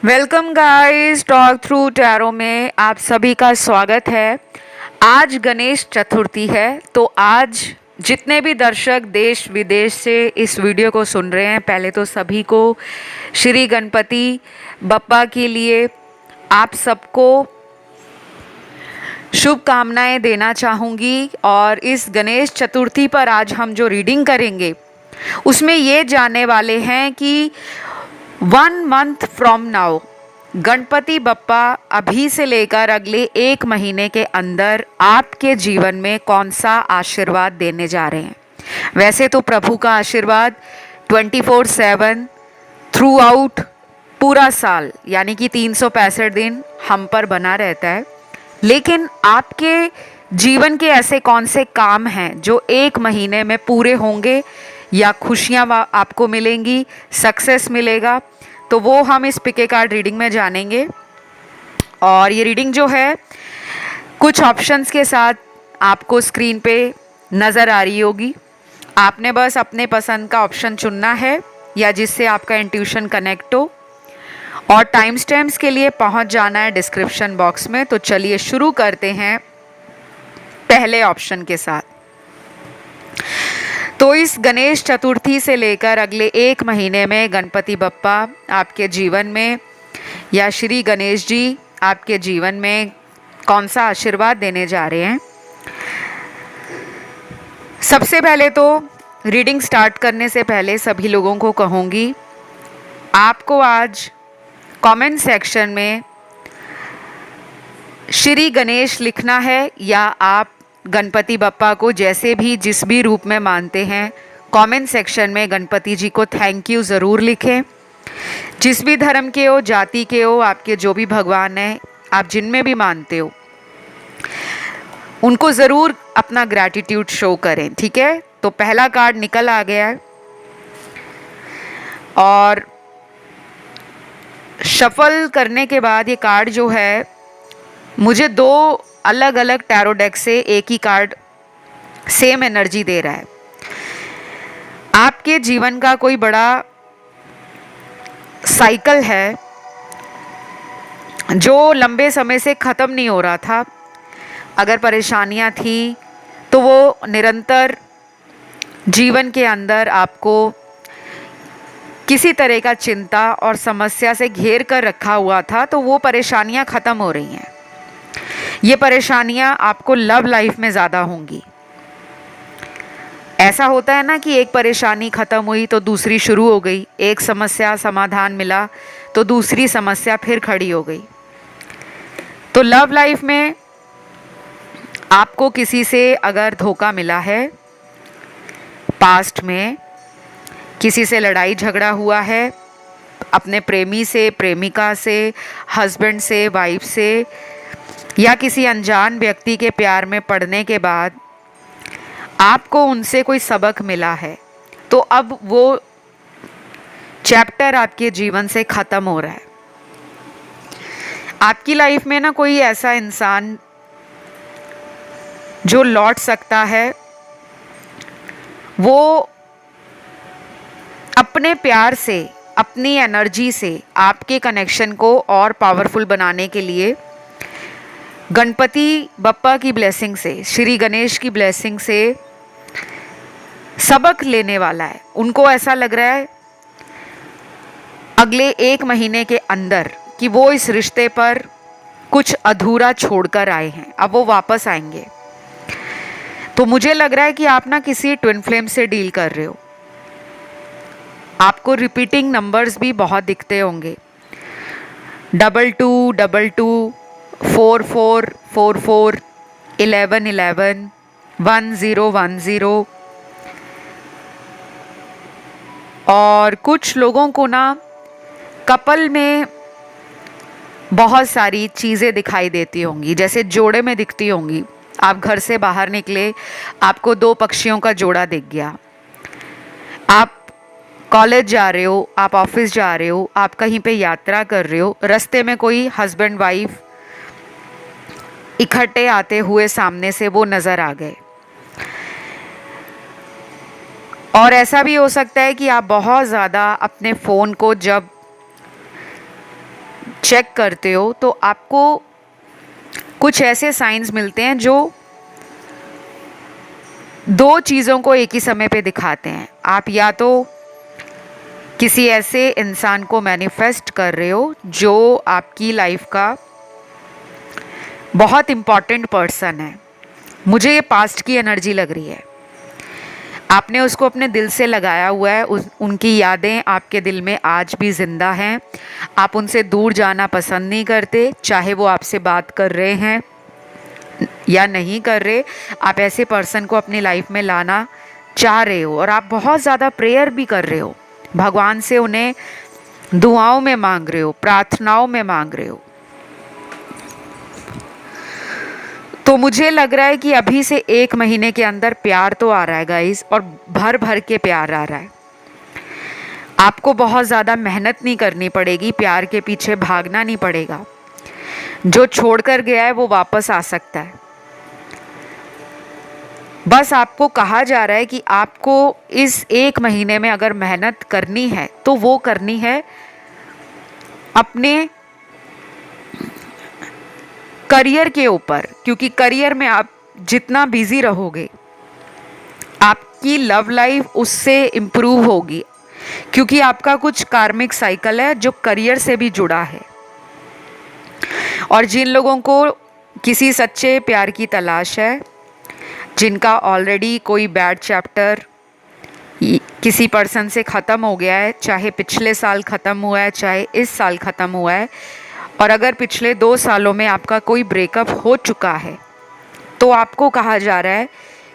Welcome guys, talk through tarot में आप सभी का स्वागत है। आज गणेश चतुर्थी है, तो आज जितने भी दर्शक देश विदेश से इस वीडियो को सुन रहे हैं, पहले तो सभी को श्री गणपति बप्पा के लिए आप सबको शुभकामनाएं देना चाहूँगी। और इस गणेश चतुर्थी पर आज हम जो रीडिंग करेंगे उसमें ये जानने वाले हैं कि 1 month from now Ganpati Bappa अभी से लेकर अगले 1 महीने के अंदर आपके जीवन में कौन सा आशीर्वाद देने जा रहे हैं। वैसे तो प्रभु का आशीर्वाद 24/7 थ्रू आउट पूरा साल यानी कि 365 दिन हम पर बना रहता है, लेकिन आपके जीवन के ऐसे कौन से काम हैं जो 1 महीने में पूरे होंगे या खुशियाँ आपको मिलेंगी, सक्सेस मिलेगा, तो वो हम इस पिके कार्ड रीडिंग में जानेंगे। और ये रीडिंग जो है कुछ ऑप्शंस के साथ आपको स्क्रीन पे नज़र आ रही होगी। आपने बस अपने पसंद का ऑप्शन चुनना है या जिससे आपका इंट्यूशन कनेक्ट हो, और टाइम स्टैम्प्स के लिए पहुंच जाना है डिस्क्रिप्शन बॉक्स में। तो चलिए शुरू करते हैं पहले ऑप्शन के साथ। तो इस गणेश चतुर्थी से लेकर अगले 1 महीने में गणपति बप्पा आपके जीवन में या श्री गणेश जी आपके जीवन में कौन सा आशीर्वाद देने जा रहे हैं। सबसे पहले तो रीडिंग स्टार्ट करने से पहले सभी लोगों को कहूँगी, आपको आज कमेंट सेक्शन में श्री गणेश लिखना है, या आप गणपति बप्पा को जैसे भी जिस भी रूप में मानते हैं, कमेंट सेक्शन में गणपति जी को थैंक यू ज़रूर लिखें। जिस भी धर्म के हो, जाति के हो, आपके जो भी भगवान हैं, आप जिनमें भी मानते हो, उनको ज़रूर अपना ग्रैटिट्यूड शो करें। ठीक है, तो पहला कार्ड निकल आ गया है और शफल करने के बाद ये कार्ड जो है मुझे 2 अलग अलग टैरो डेक से एक ही कार्ड सेम एनर्जी दे रहा है। आपके जीवन का कोई बड़ा साइकिल है जो लंबे समय से ख़त्म नहीं हो रहा था। अगर परेशानियां थी तो वो निरंतर जीवन के अंदर आपको किसी तरह का चिंता और समस्या से घेर कर रखा हुआ था, तो वो परेशानियां ख़त्म हो रही हैं। ये परेशानियां आपको लव लाइफ में ज़्यादा होंगी। ऐसा होता है ना कि एक परेशानी ख़त्म हुई तो दूसरी शुरू हो गई, एक समस्या समाधान मिला तो दूसरी समस्या फिर खड़ी हो गई। तो लव लाइफ में आपको किसी से अगर धोखा मिला है, पास्ट में किसी से लड़ाई झगड़ा हुआ है, अपने प्रेमी से, प्रेमिका से, हस्बैंड से, वाइफ से, या किसी अनजान व्यक्ति के प्यार में पड़ने के बाद आपको उनसे कोई सबक मिला है, तो अब वो चैप्टर आपके जीवन से ख़त्म हो रहा है। आपकी लाइफ में ना कोई ऐसा इंसान जो लौट सकता है, वो अपने प्यार से, अपनी एनर्जी से आपके कनेक्शन को और पावरफुल बनाने के लिए गणपति बप्पा की ब्लेसिंग से, श्री गणेश की ब्लेसिंग से सबक लेने वाला है। उनको ऐसा लग रहा है अगले 1 महीने के अंदर कि वो इस रिश्ते पर कुछ अधूरा छोड़कर आए हैं, अब वो वापस आएंगे। तो मुझे लग रहा है कि आप ना किसी ट्विन फ्लेम से डील कर रहे हो। आपको रिपीटिंग नंबर्स भी बहुत दिखते होंगे, 22 22, 44 44, 11 11, 10 10। और कुछ लोगों को ना कपल में बहुत सारी चीज़ें दिखाई देती होंगी, जैसे जोड़े में दिखती होंगी। आप घर से बाहर निकले, आपको 2 पक्षियों का जोड़ा दिख गया। आप कॉलेज जा रहे हो, आप ऑफिस जा रहे हो, आप कहीं पे यात्रा कर रहे हो, रास्ते में कोई हस्बैंड वाइफ इकट्ठे आते हुए सामने से वो नज़र आ गए। और ऐसा भी हो सकता है कि आप बहुत ज़्यादा अपने फ़ोन को जब चेक करते हो तो आपको कुछ ऐसे साइंस मिलते हैं जो दो चीज़ों को एक ही समय पे दिखाते हैं। आप या तो किसी ऐसे इंसान को मैनिफेस्ट कर रहे हो जो आपकी लाइफ का बहुत इम्पॉर्टेंट पर्सन है। मुझे ये पास्ट की एनर्जी लग रही है। आपने उसको अपने दिल से लगाया हुआ है, उनकी यादें आपके दिल में आज भी ज़िंदा हैं। आप उनसे दूर जाना पसंद नहीं करते, चाहे वो आपसे बात कर रहे हैं या नहीं कर रहे। आप ऐसे पर्सन को अपनी लाइफ में लाना चाह रहे हो और आप बहुत ज़्यादा प्रेयर भी कर रहे हो, भगवान से उन्हें दुआओं में मांग रहे हो, प्रार्थनाओं में मांग रहे हो। तो मुझे लग रहा है कि अभी से 1 महीने के अंदर प्यार तो आ रहा है गाइस, और भर भर के प्यार आ रहा है। आपको बहुत ज़्यादा मेहनत नहीं करनी पड़ेगी, प्यार के पीछे भागना नहीं पड़ेगा। जो छोड़कर गया है वो वापस आ सकता है। बस आपको कहा जा रहा है कि आपको इस 1 महीने में अगर मेहनत करनी है तो वो करनी है अपने करियर के ऊपर, क्योंकि करियर में आप जितना बिजी रहोगे आपकी लव लाइफ उससे इम्प्रूव होगी, क्योंकि आपका कुछ कार्मिक साइकिल है जो करियर से भी जुड़ा है। और जिन लोगों को किसी सच्चे प्यार की तलाश है, जिनका ऑलरेडी कोई बैड चैप्टर किसी पर्सन से ख़त्म हो गया है, चाहे पिछले साल ख़त्म हुआ है चाहे इस साल ख़त्म हुआ है, और अगर पिछले 2 सालों में आपका कोई ब्रेकअप हो चुका है तो आपको कहा जा रहा है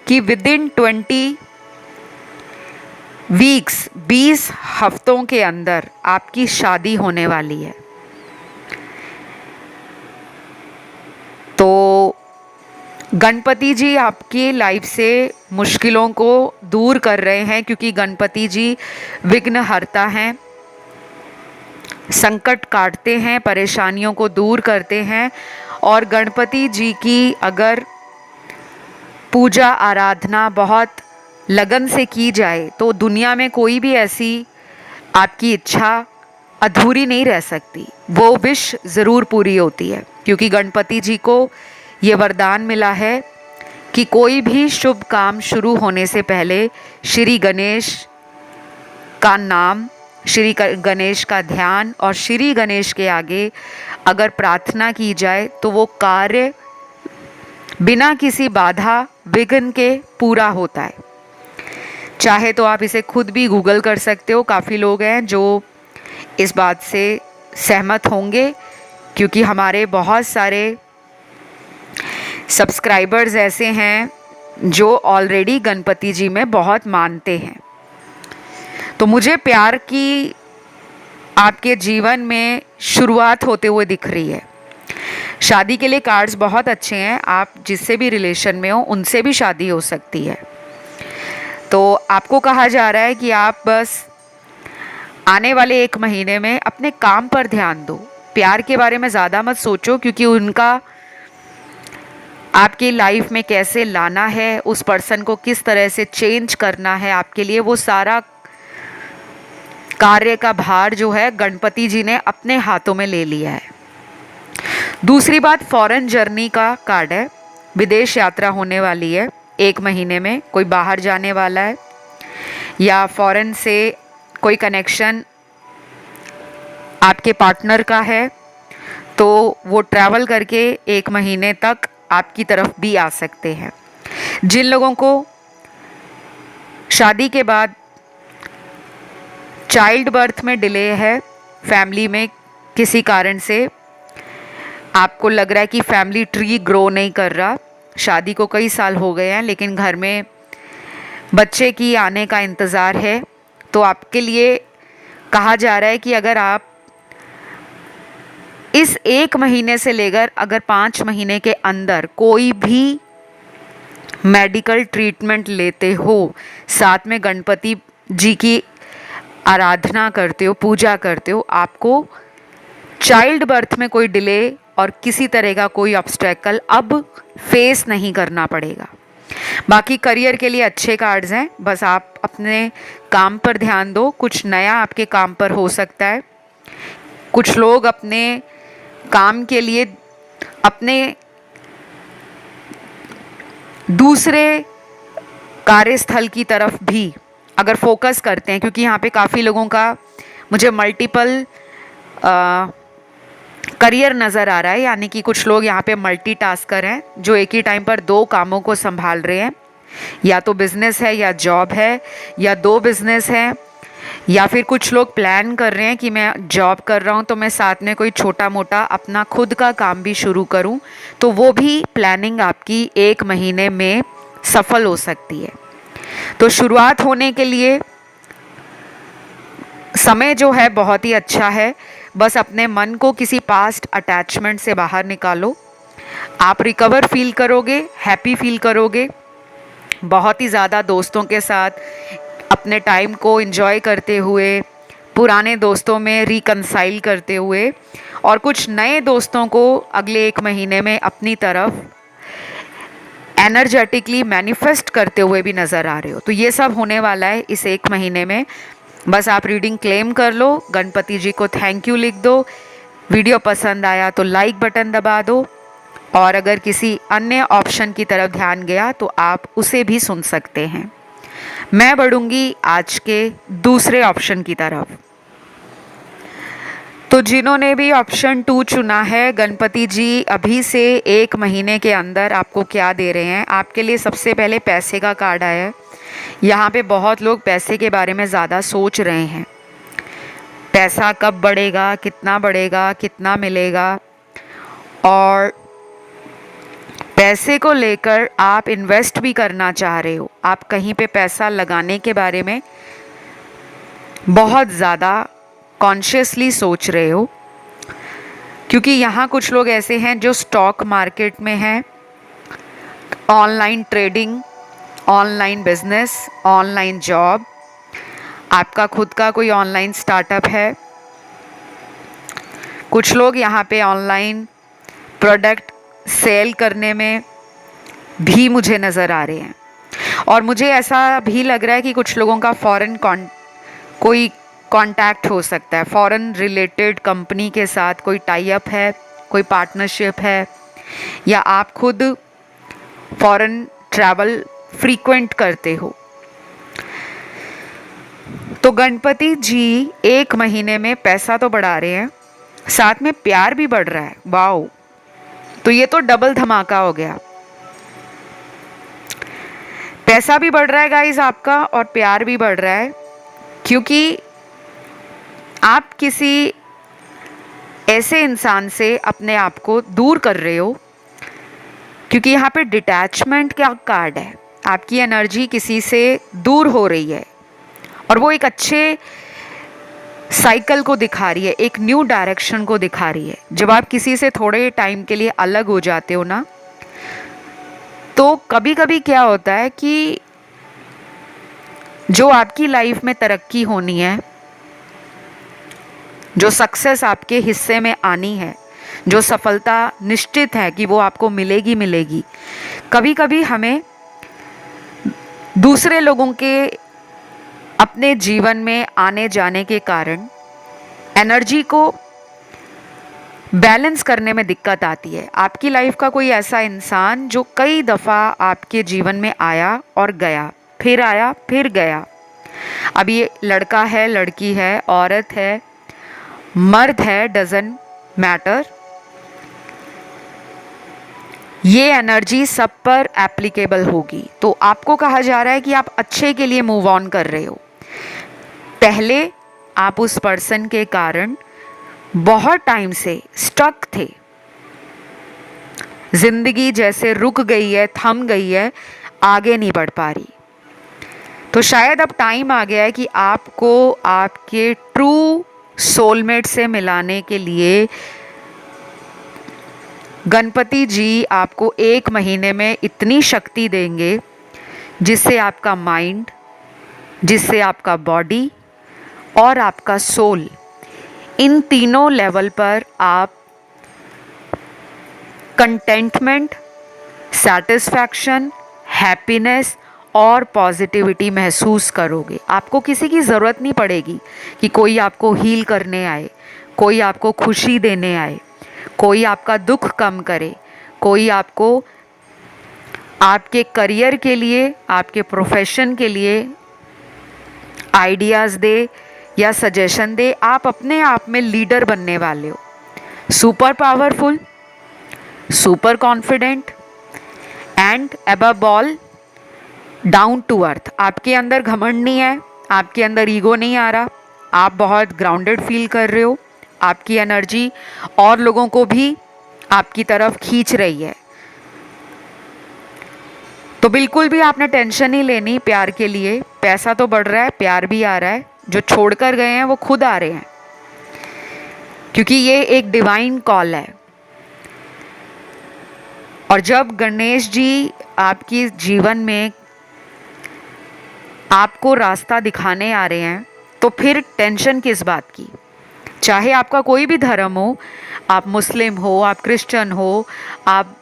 कि विदिन 20 वीक्स 20 हफ्तों के अंदर आपकी शादी होने वाली है। तो गणपति जी आपकी लाइफ से मुश्किलों को दूर कर रहे हैं, क्योंकि गणपति जी विघ्नहर्ता हैं, संकट काटते हैं, परेशानियों को दूर करते हैं। और गणपति जी की अगर पूजा आराधना बहुत लगन से की जाए तो दुनिया में कोई भी ऐसी आपकी इच्छा अधूरी नहीं रह सकती, वो विश ज़रूर पूरी होती है। क्योंकि गणपति जी को ये वरदान मिला है कि कोई भी शुभ काम शुरू होने से पहले श्री गणेश का नाम, श्री गणेश का ध्यान और श्री गणेश के आगे अगर प्रार्थना की जाए तो वो कार्य बिना किसी बाधा विघ्न के पूरा होता है। चाहे तो आप इसे खुद भी गूगल कर सकते हो, काफ़ी लोग हैं जो इस बात से सहमत होंगे, क्योंकि हमारे बहुत सारे सब्सक्राइबर्स ऐसे हैं जो ऑलरेडी गणपति जी में बहुत मानते हैं। तो मुझे प्यार की आपके जीवन में शुरुआत होते हुए दिख रही है। शादी के लिए कार्ड्स बहुत अच्छे हैं, आप जिससे भी रिलेशन में हो उनसे भी शादी हो सकती है। तो आपको कहा जा रहा है कि आप बस आने वाले 1 महीने में अपने काम पर ध्यान दो, प्यार के बारे में ज़्यादा मत सोचो, क्योंकि उनका आपकी लाइफ में कैसे लाना है, उस पर्सन को किस तरह से चेंज करना है आपके लिए, वो सारा कार्य का भार जो है गणपति जी ने अपने हाथों में ले लिया है। दूसरी बात, फॉरेन जर्नी का कार्ड है, विदेश यात्रा होने वाली है 1 महीने में, कोई बाहर जाने वाला है या फॉरेन से कोई कनेक्शन आपके पार्टनर का है, तो वो ट्रैवल करके 1 महीने तक आपकी तरफ भी आ सकते हैं। जिन लोगों को शादी के बाद चाइल्ड बर्थ में डिले है, फैमिली में किसी कारण से आपको लग रहा है कि फैमिली ट्री ग्रो नहीं कर रहा, शादी को कई साल हो गए हैं लेकिन घर में बच्चे की आने का इंतज़ार है, तो आपके लिए कहा जा रहा है कि अगर आप इस 1 महीने से लेकर अगर 5 महीने के अंदर कोई भी मेडिकल ट्रीटमेंट लेते हो, साथ में गणपति जी की आराधना करते हो, पूजा करते हो, आपको चाइल्ड बर्थ में कोई डिले और किसी तरह का कोई ऑब्स्टेकल अब फेस नहीं करना पड़ेगा। बाकी करियर के लिए अच्छे कार्ड्स हैं, बस आप अपने काम पर ध्यान दो, कुछ नया आपके काम पर हो सकता है। कुछ लोग अपने काम के लिए अपने दूसरे कार्यस्थल की तरफ भी अगर फोकस करते हैं, क्योंकि यहाँ पे काफ़ी लोगों का मुझे मल्टीपल करियर नज़र आ रहा है, यानी कि कुछ लोग यहाँ पे मल्टीटास्कर हैं जो एक ही टाइम पर दो कामों को संभाल रहे हैं, या तो बिजनेस है या जॉब है या दो बिजनेस है, या फिर कुछ लोग प्लान कर रहे हैं कि मैं जॉब कर रहा हूँ तो मैं साथ में कोई छोटा मोटा अपना खुद का काम भी शुरू करूँ, तो वो भी प्लानिंग आपकी 1 महीने में सफल हो सकती है। तो शुरुआत होने के लिए समय जो है बहुत ही अच्छा है। बस अपने मन को किसी पास्ट अटैचमेंट से बाहर निकालो, आप रिकवर फील करोगे, हैप्पी फील करोगे, बहुत ही ज़्यादा दोस्तों के साथ अपने टाइम को एंजॉय करते हुए, पुराने दोस्तों में रिकंसाइल करते हुए, और कुछ नए दोस्तों को अगले 1 महीने में अपनी तरफ एनर्जेटिकली मैनिफेस्ट करते हुए भी नज़र आ रहे हो। तो ये सब होने वाला है इस 1 महीने में। बस आप रीडिंग क्लेम कर लो, गणपति जी को थैंक यू लिख दो, वीडियो पसंद आया तो लाइक बटन दबा दो, और अगर किसी अन्य ऑप्शन की तरफ ध्यान गया तो आप उसे भी सुन सकते हैं। मैं बढ़ूंगी आज के दूसरे ऑप्शन की तरफ। तो जिन्होंने भी ऑप्शन 2 चुना है, गणपति जी अभी से 1 महीने के अंदर आपको क्या दे रहे हैं। आपके लिए सबसे पहले पैसे का कार्ड आया है। यहाँ पे बहुत लोग पैसे के बारे में ज़्यादा सोच रहे हैं, पैसा कब बढ़ेगा, कितना मिलेगा, और पैसे को लेकर आप इन्वेस्ट भी करना चाह रहे हो। आप कहीं पे पैसा लगाने के बारे में बहुत ज़्यादा कॉन्शियसली सोच रहे हो, क्योंकि यहाँ कुछ लोग ऐसे हैं जो स्टॉक मार्केट में हैं, online trading, online business, online job, आपका खुद का कोई ऑनलाइन स्टार्टअप है। कुछ लोग यहाँ पे ऑनलाइन प्रोडक्ट सेल करने में भी मुझे नज़र आ रहे हैं, और मुझे ऐसा भी लग रहा है कि कुछ लोगों का फॉरेन कोई कांटेक्ट हो सकता है, फॉरेन रिलेटेड कंपनी के साथ कोई टाई अप है, कोई पार्टनरशिप है, या आप खुद फॉरेन ट्रैवल फ्रीक्वेंट करते हो। तो गणपति जी 1 महीने में पैसा तो बढ़ा रहे हैं, साथ में प्यार भी बढ़ रहा है। वाओ, तो ये तो डबल धमाका हो गया। पैसा भी बढ़ रहा है गाइस आपका, और प्यार भी बढ़ रहा है, क्योंकि आप किसी ऐसे इंसान से अपने आप को दूर कर रहे हो, क्योंकि यहाँ पे डिटैचमेंट का कार्ड है। आपकी एनर्जी किसी से दूर हो रही है, और वो एक अच्छे साइकिल को दिखा रही है, एक न्यू डायरेक्शन को दिखा रही है। जब आप किसी से थोड़े टाइम के लिए अलग हो जाते हो ना, तो कभी कभी क्या होता है कि जो आपकी लाइफ में तरक्की होनी है, जो सक्सेस आपके हिस्से में आनी है, जो सफलता निश्चित है कि वो आपको मिलेगी, कभी कभी हमें दूसरे लोगों के अपने जीवन में आने जाने के कारण एनर्जी को बैलेंस करने में दिक्कत आती है। आपकी लाइफ का कोई ऐसा इंसान जो कई दफ़ा आपके जीवन में आया और गया, फिर आया फिर गया। अब ये लड़का है, लड़की है, औरत है, मर्द है, डजंट मैटर, ये एनर्जी सब पर एप्लीकेबल होगी। तो आपको कहा जा रहा है कि आप अच्छे के लिए मूव ऑन कर रहे हो। पहले आप उस पर्सन के कारण बहुत टाइम से स्टक थे, जिंदगी जैसे रुक गई है, थम गई है, आगे नहीं बढ़ पा रही। तो शायद अब टाइम आ गया है कि आपको आपके ट्रू सोलमेट से मिलाने के लिए गणपति जी आपको 1 महीने में इतनी शक्ति देंगे जिससे आपका माइंड, जिससे आपका बॉडी और आपका सोल, इन तीनों लेवल पर आप कंटेंटमेंट, सैटिस्फैक्शन, हैप्पीनेस और पॉजिटिविटी महसूस करोगे। आपको किसी की ज़रूरत नहीं पड़ेगी कि कोई आपको हील करने आए, कोई आपको खुशी देने आए, कोई आपका दुख कम करे, कोई आपको आपके करियर के लिए, आपके प्रोफेशन के लिए आइडियाज़ दे या सजेशन दे। आप अपने आप में लीडर बनने वाले हो, super powerful, super confident and above all down to earth. आपके अंदर घमंड नहीं है, आपके अंदर ईगो नहीं आ रहा, आप बहुत ग्राउंडेड फील कर रहे हो, आपकी एनर्जी और लोगों को भी आपकी तरफ खींच रही है। तो बिल्कुल भी आपने टेंशन नहीं लेनी प्यार के लिए। पैसा तो बढ़ रहा है, प्यार भी आ रहा है। जो छोड़कर गए हैं वो खुद आ रहे हैं, क्योंकि ये एक डिवाइन कॉल है। और जब गणेश जी आपकी जीवन में आपको रास्ता दिखाने आ रहे हैं तो फिर टेंशन किस बात की। चाहे आपका कोई भी धर्म हो, आप मुस्लिम हो, आप क्रिश्चियन हो, आप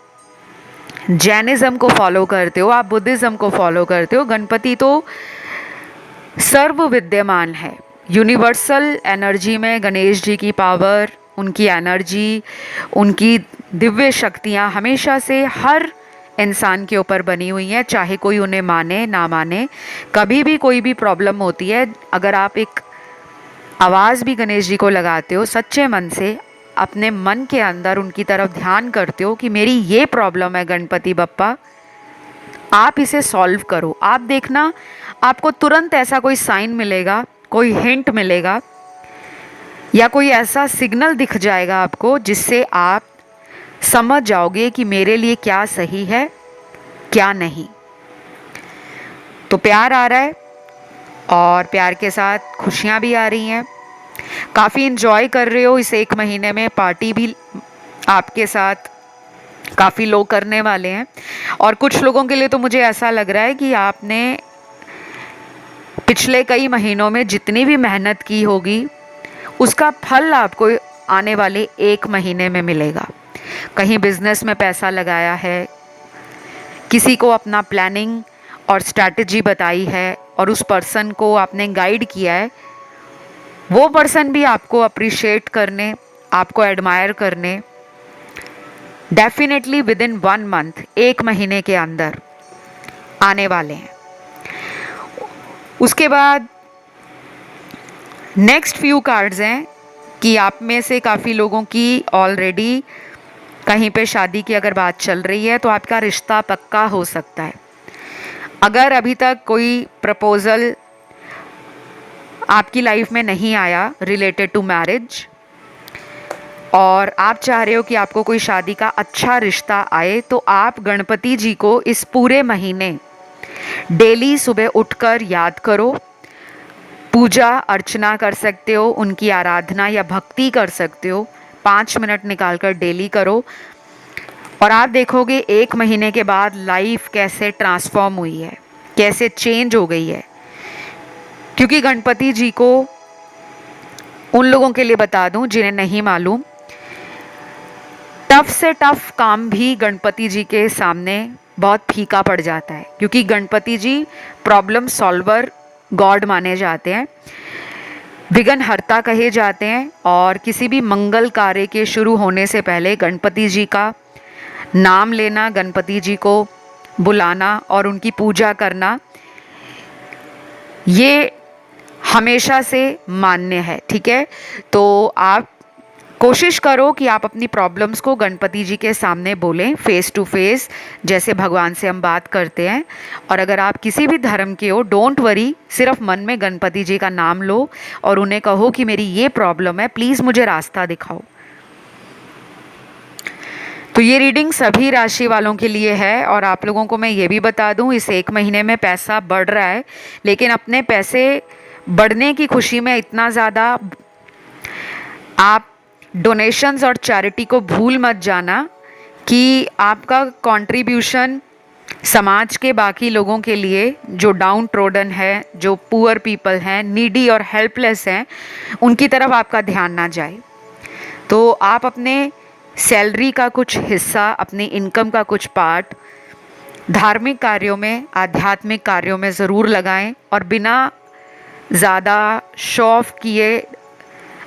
जैनिज़्म को फॉलो करते हो, आप बुद्धिज़्म को फॉलो करते हो, गणपति तो सर्व विद्यमान है। यूनिवर्सल एनर्जी में गणेश जी की पावर, उनकी एनर्जी, उनकी दिव्य शक्तियाँ हमेशा से हर इंसान के ऊपर बनी हुई हैं, चाहे कोई उन्हें माने ना माने। कभी भी कोई भी प्रॉब्लम होती है, अगर आप एक आवाज़ भी गणेश जी को लगाते हो सच्चे मन से, अपने मन के अंदर उनकी तरफ ध्यान करते हो कि मेरी ये प्रॉब्लम है गणपति बप्पा, आप इसे सॉल्व करो, आप देखना आपको तुरंत ऐसा कोई साइन मिलेगा, कोई हिंट मिलेगा या कोई ऐसा सिग्नल दिख जाएगा आपको जिससे आप समझ जाओगे कि मेरे लिए क्या सही है क्या नहीं। तो प्यार आ रहा है और प्यार के साथ खुशियाँ भी आ रही हैं। काफ़ी इन्जॉय कर रहे हो इस एक महीने में, पार्टी भी आपके साथ काफ़ी लोग करने वाले हैं। और कुछ लोगों के लिए तो मुझे ऐसा लग रहा है कि आपने पिछले कई महीनों में जितनी भी मेहनत की होगी उसका फल आपको आने वाले एक महीने में मिलेगा। कहीं बिजनेस में पैसा लगाया है, किसी को अपना प्लानिंग और स्ट्रैटेजी बताई है और उस पर्सन को आपने गाइड किया है, वो पर्सन भी आपको अप्रिशिएट करने, आपको एडमायर करने डेफिनेटली विद इन 1 मंथ, एक महीने के अंदर आने वाले हैं। उसके बाद नेक्स्ट फ्यू कार्ड्स हैं कि आप में से काफ़ी लोगों की ऑलरेडी कहीं पे शादी की अगर बात चल रही है तो आपका रिश्ता पक्का हो सकता है। अगर अभी तक कोई प्रपोज़ल आपकी लाइफ में नहीं आया रिलेटेड टू मैरिज और आप चाह रहे हो कि आपको कोई शादी का अच्छा रिश्ता आए, तो आप गणपति जी को इस पूरे महीने डेली सुबह उठकर याद करो, पूजा अर्चना कर सकते हो, उनकी आराधना या भक्ति कर सकते हो, 5 मिनट निकालकर डेली करो और आप देखोगे एक महीने के बाद लाइफ कैसे ट्रांसफॉर्म हुई है, कैसे चेंज हो गई है। क्योंकि गणपति जी को, उन लोगों के लिए बता दूं जिन्हें नहीं मालूम, टफ से टफ काम भी गणपति जी के सामने बहुत फीका पड़ जाता है, क्योंकि गणपति जी प्रॉब्लम सॉल्वर गॉड माने जाते हैं, विघ्नहर्ता कहे जाते हैं। और किसी भी मंगल कार्य के शुरू होने से पहले गणपति जी का नाम लेना, गणपति जी को बुलाना और उनकी पूजा करना, ये हमेशा से मान्य है। ठीक है, तो आप कोशिश करो कि आप अपनी प्रॉब्लम्स को गणपति जी के सामने बोलें, फेस टू फेस, जैसे भगवान से हम बात करते हैं। और अगर आप किसी भी धर्म के हो, डोंट वरी, सिर्फ मन में गणपति जी का नाम लो और उन्हें कहो कि मेरी ये प्रॉब्लम है, प्लीज़ मुझे रास्ता दिखाओ। तो ये रीडिंग सभी राशि वालों के लिए है। और आप लोगों को मैं ये भी बता दूं, इस एक महीने में पैसा बढ़ रहा है, लेकिन अपने पैसे बढ़ने की खुशी में इतना ज़्यादा आप डोनेशंस और चैरिटी को भूल मत जाना कि आपका कंट्रीब्यूशन समाज के बाकी लोगों के लिए, जो डाउन ट्रोडन है, जो पुअर पीपल हैं, नीडी और हेल्पलेस हैं, उनकी तरफ आपका ध्यान ना जाए। तो आप अपने सैलरी का कुछ हिस्सा, अपनी इनकम का कुछ पार्ट धार्मिक कार्यों में, आध्यात्मिक कार्यों में ज़रूर लगाएं और बिना ज़्यादा शो ऑफ किए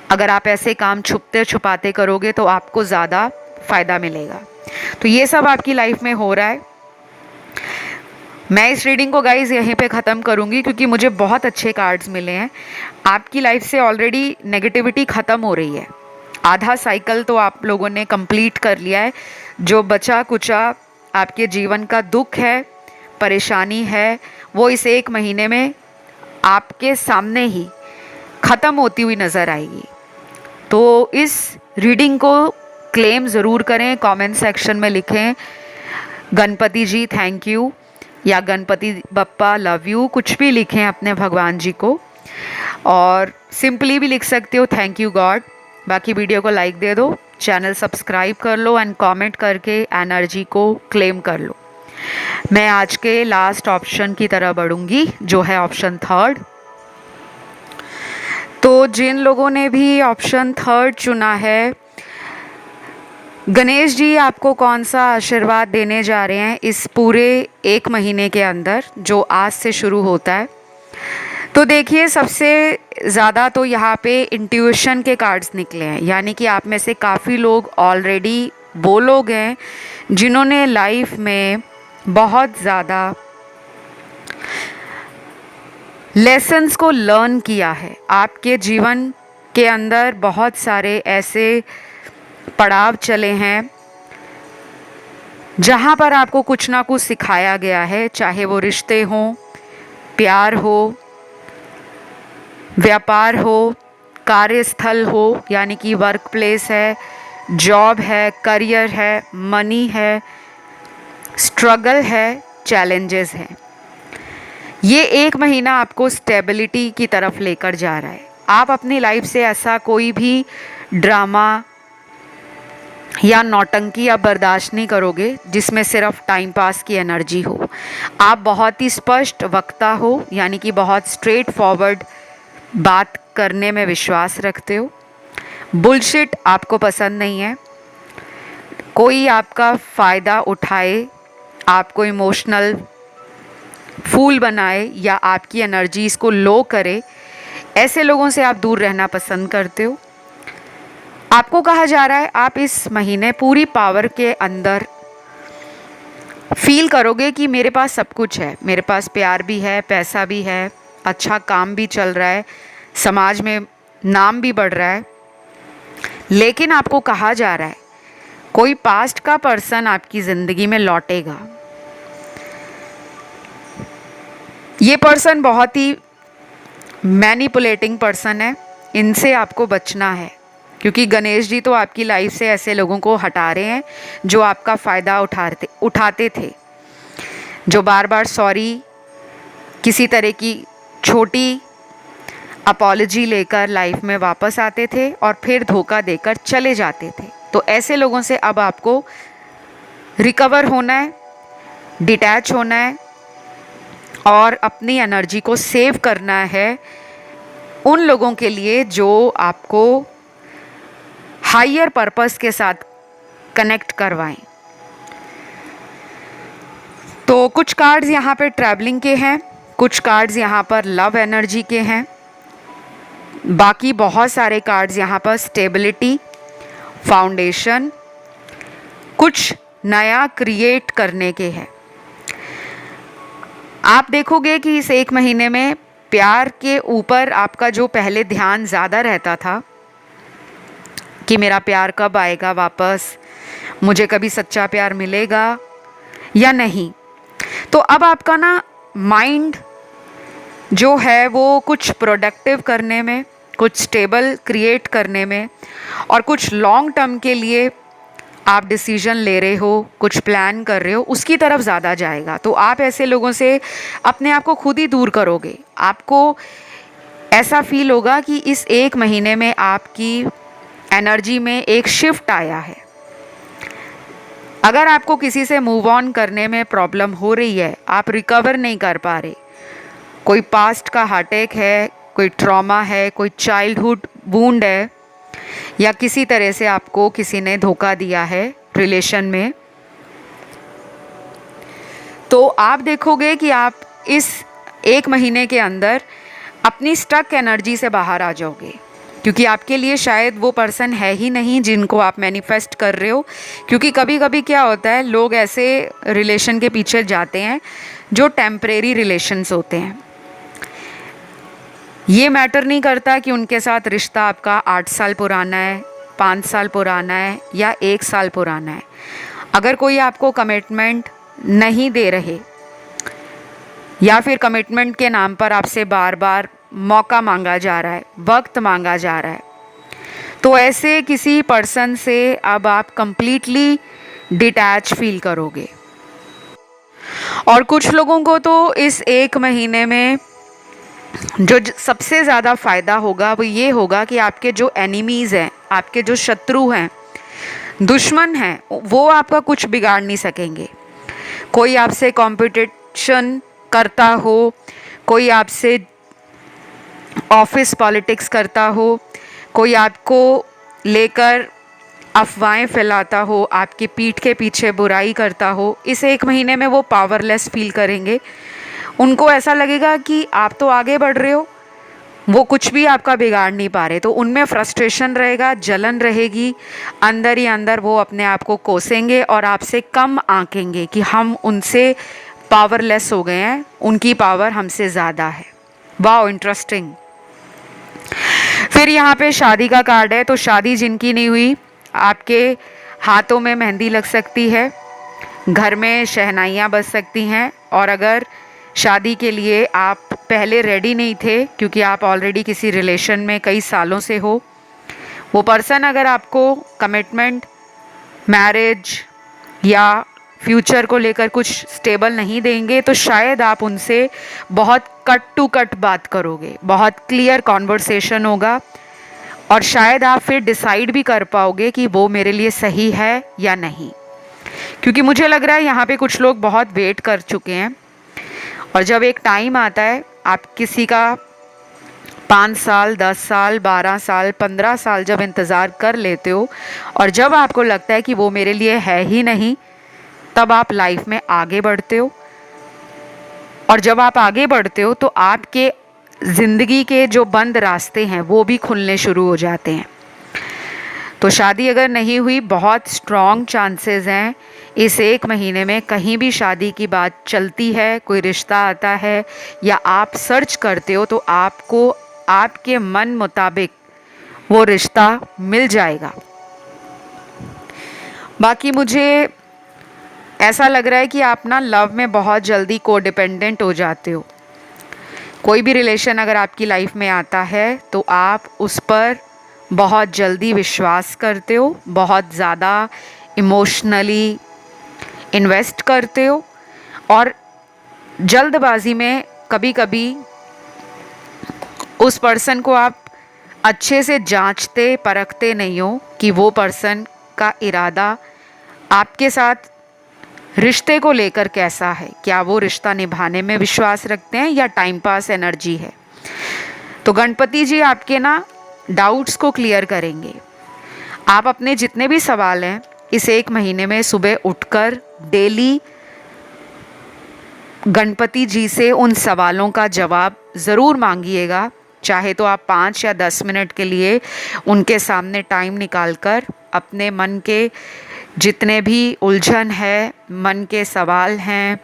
अगर आप ऐसे काम छुपते छुपाते करोगे तो आपको ज़्यादा फ़ायदा मिलेगा। तो ये सब आपकी लाइफ में हो रहा है। मैं इस रीडिंग को गाइज़ यहीं पे ख़त्म करूँगी क्योंकि मुझे बहुत अच्छे कार्ड्स मिले हैं। आपकी लाइफ से ऑलरेडी नेगेटिविटी ख़त्म हो रही है। आधा साइकिल तो आप लोगों ने कंप्लीट कर लिया है। जो बचा कुचा आपके जीवन का दुख है, परेशानी है, वो इस 1 महीने में आपके सामने ही ख़त्म होती हुई नज़र आएगी। तो इस रीडिंग को क्लेम ज़रूर करें, कमेंट सेक्शन में लिखें गणपति जी थैंक यू या गणपति बप्पा लव यू, कुछ भी लिखें अपने भगवान जी को। और सिंपली भी लिख सकते हो थैंक यू गॉड। बाकी वीडियो को लाइक दे दो, चैनल सब्सक्राइब कर लो एंड कमेंट करके एनर्जी को क्लेम कर लो। मैं आज के लास्ट ऑप्शन की तरह बढ़ूंगी जो है ऑप्शन 3। तो जिन लोगों ने भी ऑप्शन 3 चुना है, गणेश जी आपको कौन सा आशीर्वाद देने जा रहे हैं इस पूरे 1 महीने के अंदर जो आज से शुरू होता है। तो देखिए, सबसे ज़्यादा तो यहाँ पे इंट्यूशन के कार्ड्स निकले हैं, यानी कि आप में से काफ़ी लोग ऑलरेडी वो लोग हैं जिन्होंने लाइफ में बहुत ज़्यादा लेसन्स को लर्न किया है। आपके जीवन के अंदर बहुत सारे ऐसे पड़ाव चले हैं जहाँ पर आपको कुछ ना कुछ सिखाया गया है, चाहे वो रिश्ते हों, प्यार हो, व्यापार हो, कार्यस्थल हो, यानी कि वर्क प्लेस है, जॉब है, करियर है, मनी है, स्ट्रगल है, चैलेंजेस हैं। ये 1 महीना आपको स्टेबिलिटी की तरफ लेकर जा रहा है। आप अपनी लाइफ से ऐसा कोई भी ड्रामा या नौटंकी आप बर्दाश्त नहीं करोगे जिसमें सिर्फ टाइम पास की एनर्जी हो। आप बहुत ही स्पष्ट वक्ता हो, यानी कि बहुत स्ट्रेट फॉरवर्ड बात करने में विश्वास रखते हो। बुलशिट आपको पसंद नहीं है। कोई आपका फ़ायदा उठाए, आपको इमोशनल फूल बनाए या आपकी एनर्जीज़ को लो करे, ऐसे लोगों से आप दूर रहना पसंद करते हो। आपको कहा जा रहा है आप इस महीने पूरी पावर के अंदर फील करोगे कि मेरे पास सब कुछ है, मेरे पास प्यार भी है, पैसा भी है, अच्छा काम भी चल रहा है, समाज में नाम भी बढ़ रहा है। लेकिन आपको कहा जा रहा है कोई पास्ट का पर्सन आपकी ज़िंदगी में लौटेगा। ये पर्सन बहुत ही मैनिपुलेटिंग पर्सन है, इनसे आपको बचना है क्योंकि गणेश जी तो आपकी लाइफ से ऐसे लोगों को हटा रहे हैं जो आपका फ़ायदा उठाते थे, जो बार बार सॉरी, किसी तरह की छोटी अपॉलॉजी लेकर लाइफ में वापस आते थे और फिर धोखा देकर चले जाते थे। तो ऐसे लोगों से अब आपको रिकवर होना है, डिटैच होना है और अपनी एनर्जी को सेव करना है उन लोगों के लिए जो आपको हायर पर्पस के साथ कनेक्ट करवाएं। तो कुछ कार्ड्स यहाँ पे ट्रैवलिंग के हैं, कुछ कार्ड्स यहाँ पर लव एनर्जी के हैं, बाकी बहुत सारे कार्ड्स यहाँ पर स्टेबिलिटी, फाउंडेशन, कुछ नया क्रिएट करने के हैं। आप देखोगे कि इस 1 महीने में प्यार के ऊपर आपका जो पहले ध्यान ज़्यादा रहता था कि मेरा प्यार कब आएगा वापस, मुझे कभी सच्चा प्यार मिलेगा या नहीं, तो अब आपका ना माइंड जो है वो कुछ प्रोडक्टिव करने में, कुछ स्टेबल क्रिएट करने में और कुछ लॉन्ग टर्म के लिए आप डिसीजन ले रहे हो, कुछ प्लान कर रहे हो, उसकी तरफ ज़्यादा जाएगा। तो आप ऐसे लोगों से अपने आप को खुद ही दूर करोगे। आपको ऐसा फील होगा कि इस 1 महीने में आपकी एनर्जी में एक शिफ्ट आया है। अगर आपको किसी से मूव ऑन करने में प्रॉब्लम हो रही है, आप रिकवर नहीं कर पा रहे, कोई पास्ट का हार्टअटैक है, कोई ट्रॉमा है, कोई चाइल्डहुड वुंड है या किसी तरह से आपको किसी ने धोखा दिया है रिलेशन में, तो आप देखोगे कि आप इस 1 महीने के अंदर अपनी स्टक एनर्जी से बाहर आ जाओगे। क्योंकि आपके लिए शायद वो पर्सन है ही नहीं जिनको आप मैनिफेस्ट कर रहे हो। क्योंकि कभी कभी क्या होता है, लोग ऐसे रिलेशन के पीछे जाते हैं जो टेम्परेरी रिलेशंस होते हैं। ये मैटर नहीं करता कि उनके साथ रिश्ता आपका 8 साल पुराना है, 5 साल पुराना है या 1 साल पुराना है। अगर कोई आपको कमिटमेंट नहीं दे रहे या फिर कमिटमेंट के नाम पर आपसे बार बार मौका मांगा जा रहा है, वक्त मांगा जा रहा है, तो ऐसे किसी पर्सन से अब आप कंप्लीटली डिटैच फील करोगे। और कुछ लोगों को तो इस 1 महीने में जो सबसे ज़्यादा फ़ायदा होगा वो ये होगा कि आपके जो एनिमीज़ हैं, आपके जो शत्रु हैं, दुश्मन हैं, वो आपका कुछ बिगाड़ नहीं सकेंगे। कोई आपसे कंपटीशन करता हो, कोई आपसे ऑफिस पॉलिटिक्स करता हो, कोई आपको लेकर अफवाहें फैलाता हो, आपकी पीठ के पीछे बुराई करता हो, इस 1 महीने में वो पावरलेस फील करेंगे। उनको ऐसा लगेगा कि आप तो आगे बढ़ रहे हो, वो कुछ भी आपका बिगाड़ नहीं पा रहे। तो उनमें फ्रस्ट्रेशन रहेगा, जलन रहेगी, अंदर ही अंदर वो अपने आप को कोसेंगे और आपसे कम आंकेंगे कि हम उनसे पावरलेस हो गए हैं, उनकी पावर हमसे ज़्यादा है। Wow, interesting. फिर यहाँ पे शादी का कार्ड है। तो शादी जिनकी नहीं हुई, आपके हाथों में मेहंदी लग सकती है, घर में शहनाइयाँ बज सकती हैं। और अगर शादी के लिए आप पहले रेडी नहीं थे, क्योंकि आप ऑलरेडी किसी रिलेशन में कई सालों से हो, वो पर्सन अगर आपको कमिटमेंट, मैरिज या फ्यूचर को लेकर कुछ स्टेबल नहीं देंगे, तो शायद आप उनसे बहुत कट टू कट बात करोगे, बहुत क्लियर कॉन्वर्सेशन होगा और शायद आप फिर डिसाइड भी कर पाओगे कि वो मेरे लिए सही है या नहीं। क्योंकि मुझे लग रहा है यहाँ पे कुछ लोग बहुत वेट कर चुके हैं और जब एक टाइम आता है, आप किसी का 5 साल, 10 साल, 12 साल, 15 साल जब इंतज़ार कर लेते हो और जब आपको लगता है कि वो मेरे लिए है ही नहीं, तब आप लाइफ में आगे बढ़ते हो। और जब आप आगे बढ़ते हो तो आपके ज़िंदगी के जो बंद रास्ते हैं वो भी खुलने शुरू हो जाते हैं। तो शादी अगर नहीं हुई, बहुत स्ट्रॉन्ग चांसेस हैं इस 1 महीने में कहीं भी शादी की बात चलती है, कोई रिश्ता आता है या आप सर्च करते हो, तो आपको आपके मन मुताबिक वो रिश्ता मिल जाएगा। बाकी मुझे ऐसा लग रहा है कि आप ना लव में बहुत जल्दी कोडिपेंडेंट हो जाते हो। कोई भी रिलेशन अगर आपकी लाइफ में आता है तो आप उस पर बहुत जल्दी विश्वास करते हो, बहुत ज़्यादा इमोशनली इन्वेस्ट करते हो और जल्दबाजी में कभी कभी उस पर्सन को आप अच्छे से जांचते परखते नहीं हो कि वो पर्सन का इरादा आपके साथ रिश्ते को लेकर कैसा है। क्या वो रिश्ता निभाने में विश्वास रखते हैं या टाइम पास एनर्जी है। तो गणपति जी आपके ना डाउट्स को क्लियर करेंगे। आप अपने जितने भी सवाल हैं इस 1 महीने में सुबह उठकर डेली गणपति जी से उन सवालों का जवाब ज़रूर मांगिएगा। चाहे तो आप 5 या 10 मिनट के लिए उनके सामने टाइम निकालकर अपने मन के जितने भी उलझन है, मन के सवाल हैं,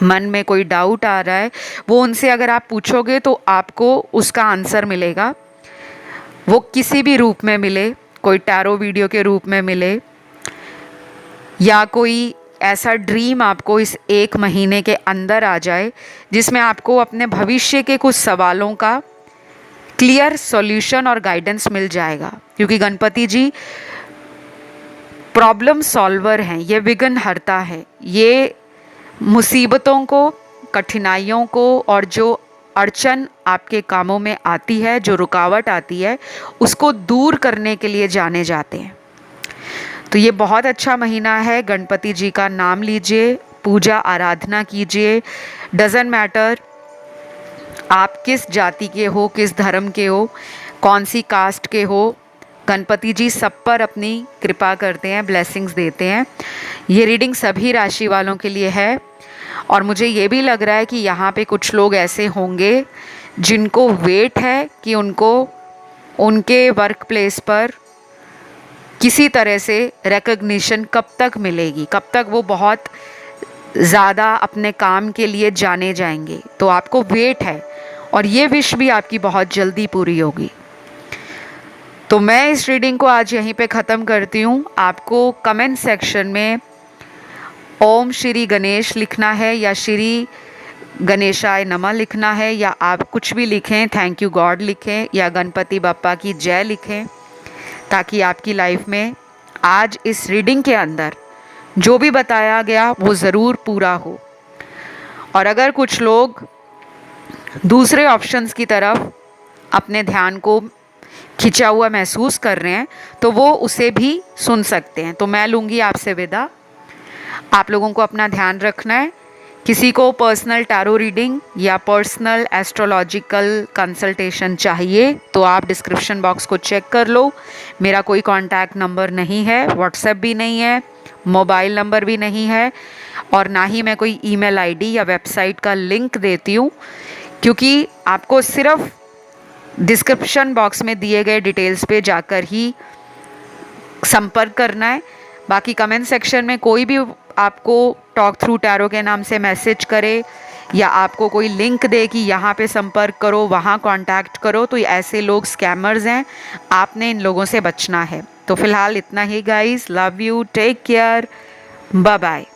मन में कोई डाउट आ रहा है, वो उनसे अगर आप पूछोगे तो आपको उसका आंसर मिलेगा। वो किसी भी रूप में मिले, कोई टैरो वीडियो के रूप में मिले या कोई ऐसा ड्रीम आपको इस 1 महीने के अंदर आ जाए जिसमें आपको अपने भविष्य के कुछ सवालों का क्लियर सॉल्यूशन और गाइडेंस मिल जाएगा। क्योंकि गणपति जी प्रॉब्लम सॉल्वर हैं, ये विघ्नहर्ता है। ये मुसीबतों को, कठिनाइयों को और जो अड़चन आपके कामों में आती है, जो रुकावट आती है, उसको दूर करने के लिए जाने जाते हैं। तो ये बहुत अच्छा महीना है। गणपति जी का नाम लीजिए, पूजा आराधना कीजिए। डज़न्ट मैटर आप किस जाति के हो, किस धर्म के हो, कौन सी कास्ट के हो, गणपति जी सब पर अपनी कृपा करते हैं, ब्लेसिंग्स देते हैं। ये रीडिंग सभी राशि वालों के लिए है और मुझे ये भी लग रहा है कि यहाँ पे कुछ लोग ऐसे होंगे जिनको वेट है कि उनको उनके वर्क प्लेस पर किसी तरह से रिकग्निशन कब तक मिलेगी, कब तक वो बहुत ज़्यादा अपने काम के लिए जाने जाएंगे। तो आपको वेट है और ये विश भी आपकी बहुत जल्दी पूरी होगी। तो मैं इस रीडिंग को आज यहीं पे ख़त्म करती हूँ। आपको कमेंट सेक्शन में ओम श्री गणेश लिखना है या श्री गणेशाय नमः लिखना है, या आप कुछ भी लिखें, थैंक यू गॉड लिखें या गणपति बप्पा की जय लिखें, ताकि आपकी लाइफ में आज इस रीडिंग के अंदर जो भी बताया गया वो ज़रूर पूरा हो। और अगर कुछ लोग दूसरे ऑप्शंस की तरफ अपने ध्यान को खिंचा हुआ महसूस कर रहे हैं तो वो उसे भी सुन सकते हैं। तो मैं लूँगी आपसे विदा। आप लोगों को अपना ध्यान रखना है। किसी को पर्सनल टैरो रीडिंग या पर्सनल एस्ट्रोलॉजिकल कंसल्टेशन चाहिए तो आप डिस्क्रिप्शन बॉक्स को चेक कर लो। मेरा कोई कॉन्टैक्ट नंबर नहीं है, व्हाट्सएप भी नहीं है, मोबाइल नंबर भी नहीं है, और ना ही मैं कोई ईमेल आईडी या वेबसाइट का लिंक देती हूँ, क्योंकि आपको सिर्फ डिस्क्रिप्शन बॉक्स में दिए गए डिटेल्स पे जाकर ही संपर्क करना है। बाकी कमेंट सेक्शन में कोई भी आपको टॉक थ्रू टैरो के नाम से मैसेज करे या आपको कोई लिंक दे कि यहाँ पे संपर्क करो, वहाँ कांटेक्ट करो, तो ऐसे लोग स्कैमर्स हैं। आपने इन लोगों से बचना है। तो फिलहाल इतना ही guys. Love you, take care, bye bye.